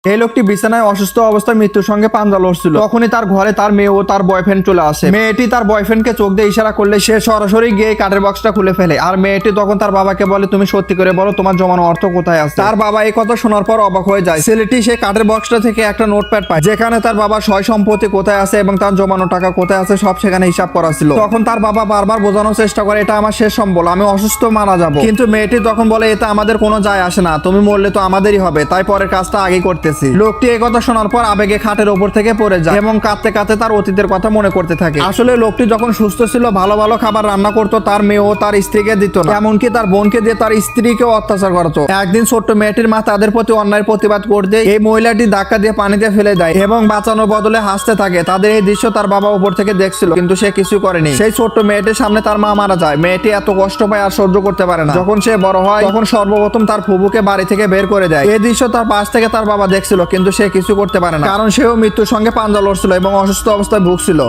এই লোকটি বিছানায় অসুস্থ অবস্থায় মৃত্যুর সঙ্গে পাঞ্জা লড়ছিল। তখনই তার ঘরে তার মেয়ে ও তার বয়ফ্রেন্ড চলে আসে। মেয়েটি তার বয়ফ্রেন্ডকে চোখ দিয়ে ইশারা করলে সে সরাসরি গিয়ে কাঠের বক্সটা খুলে ফেলে। আর মেয়েটি তখন তার বাবাকে বলে, তুমি সত্যি করে বলো তোমার জমানো অর্থ কোথায় আছে। তার বাবা এই কথা শোনার পর অবাক হয়ে যায়। ছেলেটি সে কাঠের বক্সটা থেকে একটা নোটপ্যাড পায়, যেখানে তার বাবার সয় সম্পত্তি কোথায় আছে এবং তার জমানো টাকা কোথায় আছে সব সেখানে হিসাব করা ছিল। তখন তার বাবা বারবার বোঝানোর চেষ্টা করে, এটা আমার শেষ সম্বল, আমি অসুস্থ মারা যাব। কিন্তু মেয়েটি তখন বলে, এতে আমাদের কোনো যায় আসে না, তুমি মরলে তো আমাদেরই হবে, তাই পরের কাজটা আগেই করতেছি। লোকটি এই কথা শোনার পর আবেগে খাটের উপর থেকে পড়ে যায় এবং কাঁদতে কাঁদতে তার অতীতের কথা মনে করতে থাকে। আসলে লোকটি যখন সুস্থ ছিল ভালো ভালো খাবার রান্না করতো, তার মেয়ে ও তার স্ত্রীকে দিত না, এমনকি তার বোনকে দিয়ে তার স্ত্রীকেও অত্যাচার করতো। একদিন ছোট্ট মেয়েটির মা তাদের প্রতি অন্যায় প্রতিবাদ করতে এই মহিলাটি ধাক্কা দিয়ে পানিতে ফেলে দেয় এবং বাঁচানোর বদলে হাসতে থাকে। তাদের এই দৃশ্য তার বাবা উপর থেকে দেখছিল, কিন্তু সে কিছু করেনি। সেই ছোট্ট মেয়েটির সামনে তার মা মারা যায়। মেয়েটি এত কষ্ট পায় আর সহ্য করতে পারে না। যখন সে বড় হয় তখন সর্বপ্রথম তার ফুফুকে বাড়ি থেকে বের করে দেয়। এই দৃশ্য তার পাশ থেকে তার বাবা দেখছিল, কিন্তু সে কিছু করতে পারে না, কারণ সেও মৃত্যুর সঙ্গে পাঞ্জা লড়ছিল এবং অসুস্থ অবস্থায় ভুগছিল।